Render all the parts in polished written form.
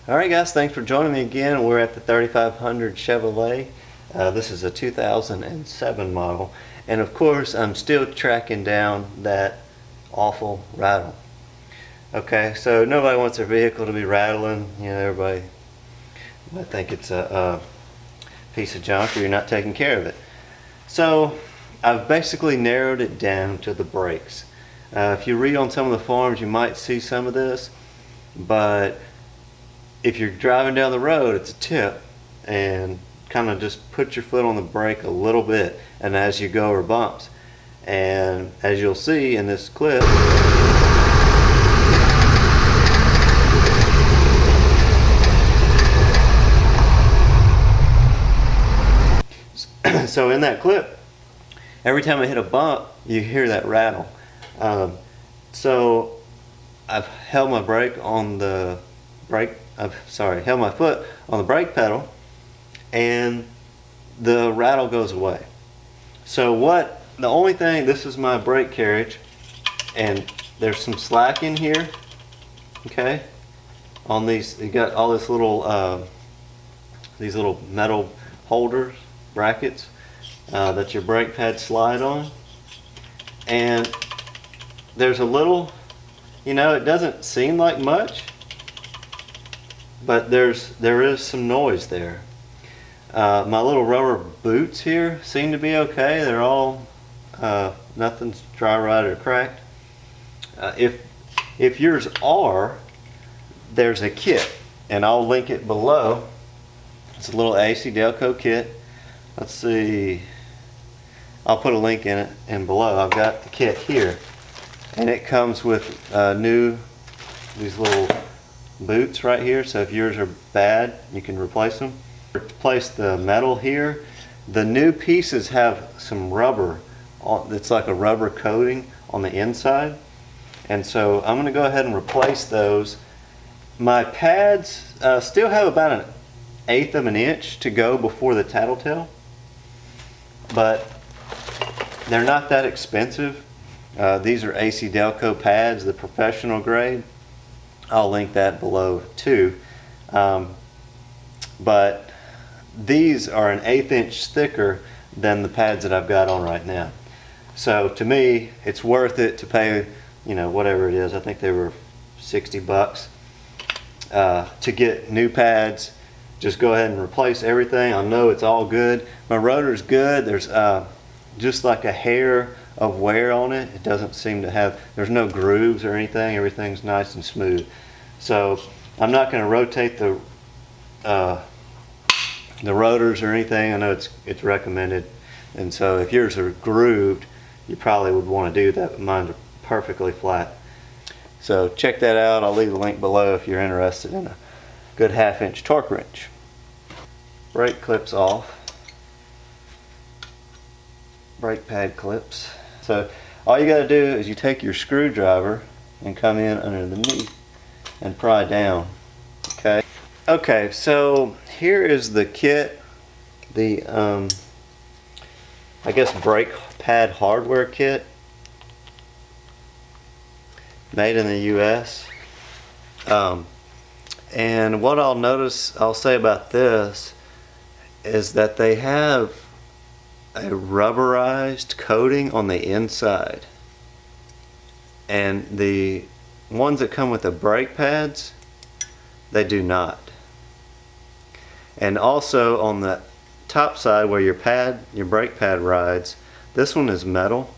Alright guys, thanks for joining me again. We're at the 3500 Chevrolet. This is a 2007 model. And of course, I'm still tracking down that awful rattle. Okay, so nobody wants their vehicle to be rattling. You know, everybody might think it's a piece of junk or you're not taking care of it. So I've basically narrowed it down to the brakes. If you read on some of the forums, you might see some of this, but if you're driving down the road, it's a tip, and kind of just put your foot on the brake a little bit, and as you go over bumps. And as you'll see in this clip, so in that clip, every time I hit a bump, you hear that rattle. So I've held my brake on the brake. Held my foot on the brake pedal, and the rattle goes away. So the only thing, this is my brake carriage, and there's some slack in here. Okay, on these, you got all this little these little metal holders, brackets that your brake pads slide on, and there's a little, you know, it doesn't seem like much, but there is some noise there. My little rubber boots here seem to be okay. They're all nothing's dry rotted or cracked. If yours are, there's a kit, and I'll link it below. It's a little Acdelco kit. Let's see, I'll put a link in it and below. I've got the kit here, and it comes with these little boots right here. So if yours are bad, you can replace them. Replace the metal here. The new pieces have some rubber it's like a rubber coating on the inside, and so I'm going to go ahead and replace those. My pads still have about 1/8 of an inch to go before the tattletale, but they're not that expensive. These are Acdelco Pads, the professional grade. I'll link that below too. But these are 1/8 inch thicker than the pads that I've got on right now. So to me, it's worth it to pay, you know, whatever it is. I think they were 60 bucks to get new pads. Just go ahead and replace everything. I know it's all good. My rotor's good. There's just like a hair of wear on it. It doesn't seem to have, there's no grooves or anything. Everything's nice and smooth. So I'm not going to rotate the rotors or anything. I know it's recommended, and so if yours are grooved, you probably would want to do that, but mine are perfectly flat. So check that out. I'll leave the link below if you're interested in a good 1/2 inch torque wrench. Brake clips off. Brake pad clips. So all you got to do is you take your screwdriver and come in underneath and pry down. Okay, so here is the kit, the I guess brake pad hardware kit, made in the US. And what I'll say about this is that they have a rubberized coating on the inside, and the ones that come with the brake pads, they do not. And also on the top side where your brake pad rides, this one is metal,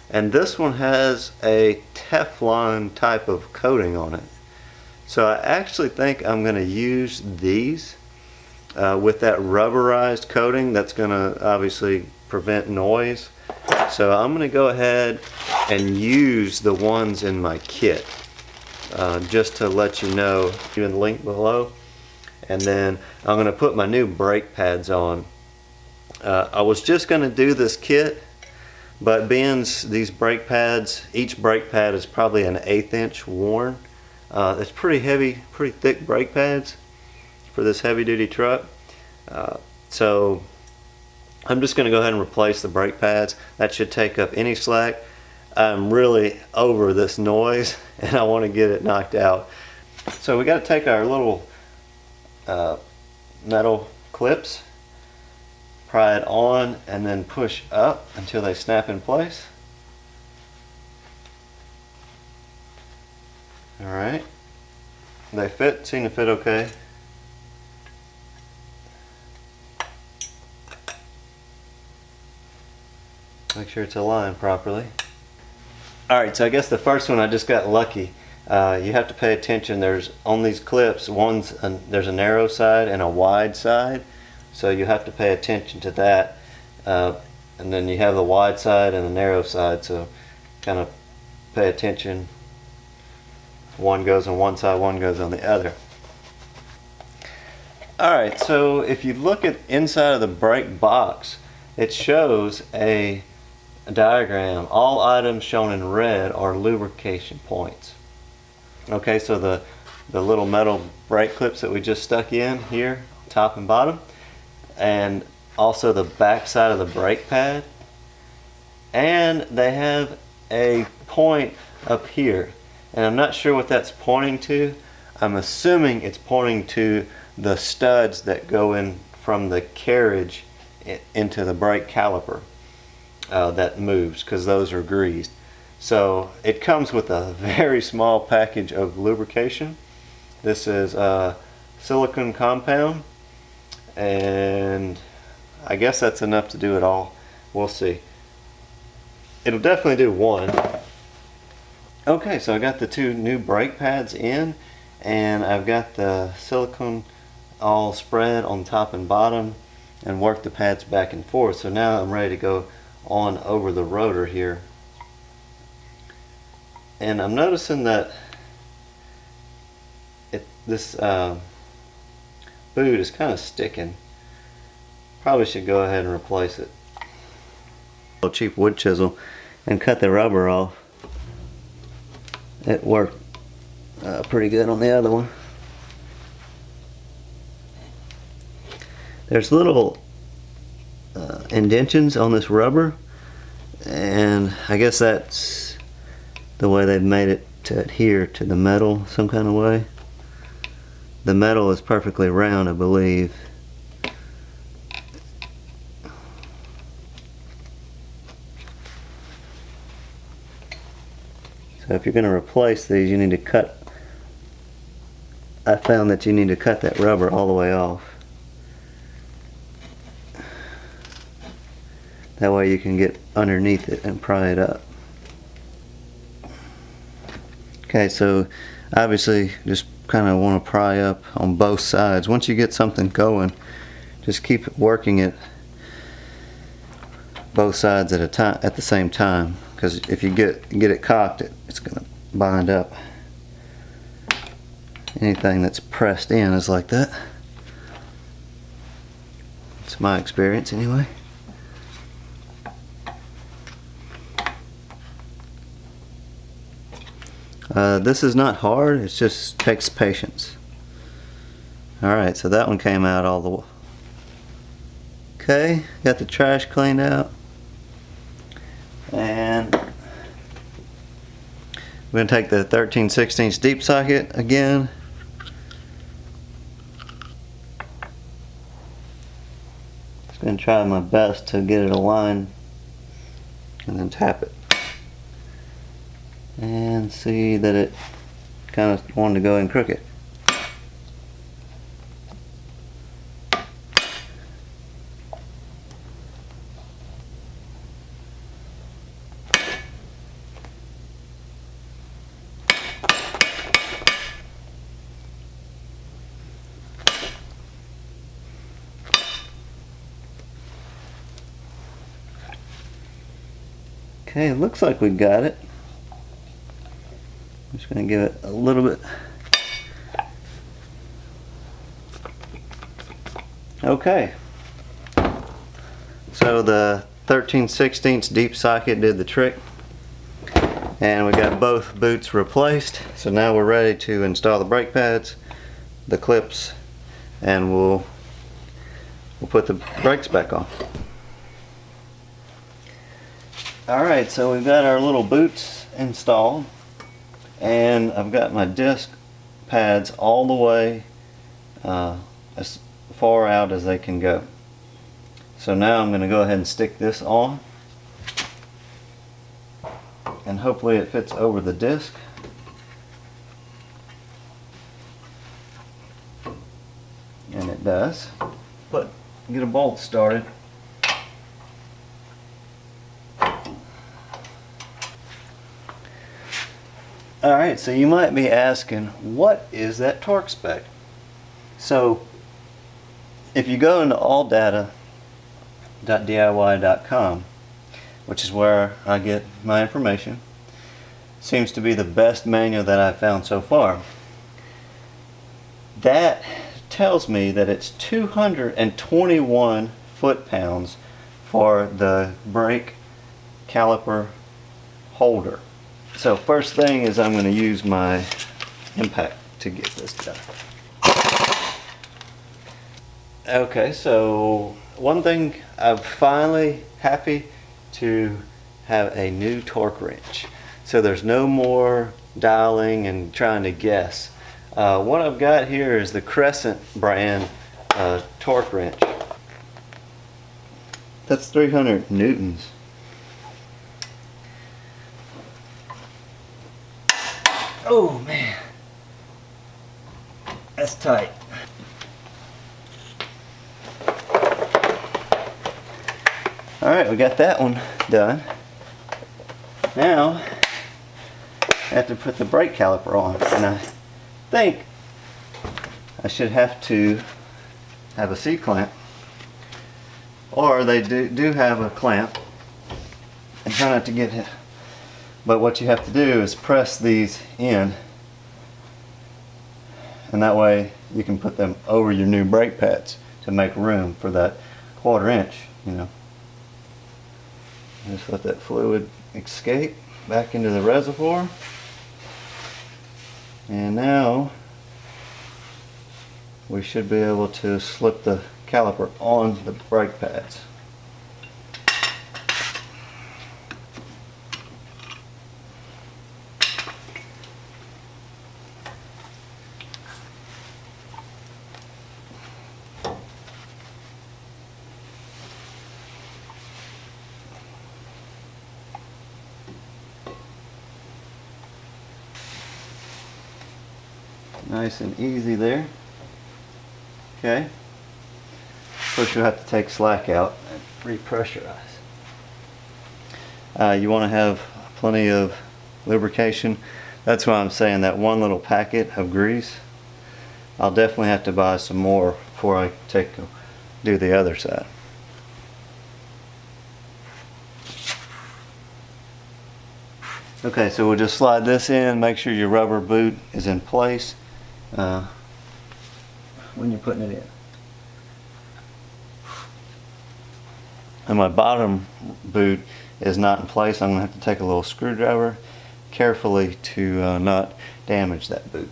and this one has a Teflon type of coating on it. So I actually think I'm going to use these with that rubberized coating. That's going to obviously prevent noise. So I'm going to go ahead and use the ones in my kit, just to let you know, in the link below. And then I'm going to put my new brake pads on. I was just going to do this kit, but being these brake pads, each brake pad is probably 1/8 inch worn. It's pretty heavy, pretty thick brake pads for this heavy duty truck. So I'm just going to go ahead and replace the brake pads. That should take up any slack. I'm really over this noise, and I want to get it knocked out. So we got to take our little metal clips, pry it on, and then push up until they snap in place. Alright, they seem to fit okay. Make sure it's aligned properly. Alright, so I guess the first one I just got lucky. You have to pay attention. There's on these clips, there's a narrow side and a wide side, so you have to pay attention to that. And then you have the wide side and the narrow side, so kind of pay attention. One goes on one side, one goes on the other. Alright, so if you look at inside of the brake box, it shows a diagram. All items shown in red are lubrication points. Okay, so the little metal brake clips that we just stuck in here, top and bottom, and also the back side of the brake pad, and they have a point up here, and I'm not sure what that's pointing to. I'm assuming it's pointing to the studs that go in from the carriage into the brake caliper that moves, because those are greased. So it comes with a very small package of lubrication. This is silicone compound, and I guess that's enough to do it all. We'll see. It'll definitely do one. Okay, so I got the two new brake pads in, and I've got the silicone all spread on top and bottom, and work the pads back and forth. So now I'm ready to go on over the rotor here. And I'm noticing that this boot is kind of sticking. Probably should go ahead and replace it. A cheap wood chisel and cut the rubber off. It worked pretty good on the other one. There's little indentions on this rubber, and I guess that's the way they've made it to adhere to the metal some kind of way. The metal is perfectly round, I believe. So if you're going to replace these, you need to cut, I found that you need to cut that rubber all the way off. That way you can get underneath it and pry it up. Okay, so obviously just kind of want to pry up on both sides. Once you get something going, just keep working it both sides at the same time, because if you get it cocked, it's going to bind up. Anything that's pressed in is like that. It's my experience anyway. This is not hard, it just takes patience. Alright, so that one came out all the way. Okay, got the trash cleaned out. And we're going to take the 13/16 deep socket again. Just going to try my best to get it aligned and then tap it. And see that it kind of wanted to go in crooked. Okay, it looks like we got it. I'm just going to give it a little bit. Okay, so the 13/16 deep socket did the trick, and we got both boots replaced. So now we're ready to install the brake pads, the clips, and we'll put the brakes back on. Alright, so we've got our little boots installed, and I've got my disc pads all the way as far out as they can go. So now I'm going to go ahead and stick this on, and hopefully it fits over the disc. And it does. But get a bolt started. Alright, so you might be asking, what is that torque spec? So if you go into alldata.diy.com, which is where I get my information, seems to be the best manual that I've found so far. That tells me that it's 221 foot-pounds for the brake caliper holder. So first thing is I'm going to use my impact to get this done. Okay, so one thing, I'm finally happy to have a new torque wrench. So there's no more dialing and trying to guess. What I've got here is the Crescent brand torque wrench. That's 300 newtons. Oh man, that's tight. Alright, we got that one done. Now I have to put the brake caliper on, and I think I should have to have a C-clamp, or they do have a clamp, and try not to get it. But what you have to do is press these in, and that way you can put them over your new brake pads to make room for that 1/4 inch, you know. Just let that fluid escape back into the reservoir. And now we should be able to slip the caliper on the brake pads. Nice and easy there. Okay. First you'll have to take slack out and repressurize. You want to have plenty of lubrication. That's why I'm saying that one little packet of grease. I'll definitely have to buy some more before I do the other side. Okay, so we'll just slide this in, make sure your rubber boot is in place when you're putting it in. And my bottom boot is not in place. I'm going to have to take a little screwdriver carefully to not damage that boot.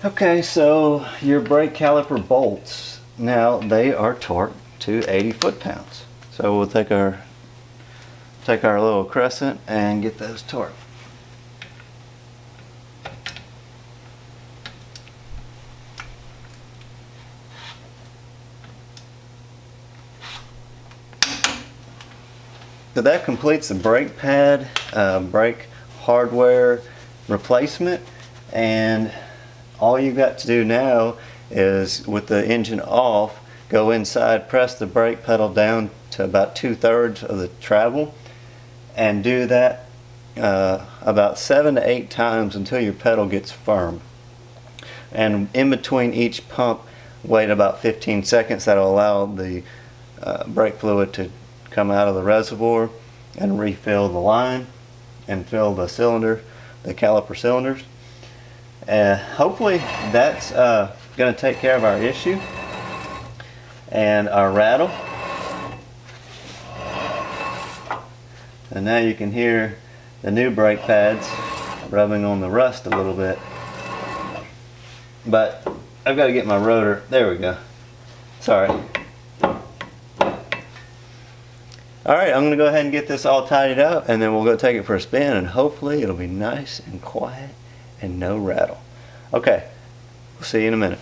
Okay, so your brake caliper bolts, now they are torqued to 80 foot-pounds. So we'll take our little Crescent and get those torqued. So that completes the brake pad, brake hardware replacement, and all you've got to do now is, with the engine off, go inside, press the brake pedal down to about 2/3 of the travel, and do that about 7 to 8 times until your pedal gets firm. And in between each pump, wait about 15 seconds. That'll allow the brake fluid to come out of the reservoir and refill the line and fill the cylinder, the caliper cylinders. Hopefully that's going to take care of our issue. And our rattle. And now you can hear the new brake pads rubbing on the rust a little bit. But I've got to get my rotor. There we go. Sorry. Alright, I'm going to go ahead and get this all tidied up, and then we'll go take it for a spin, and hopefully it'll be nice and quiet and no rattle. Okay, We'll see you in a minute.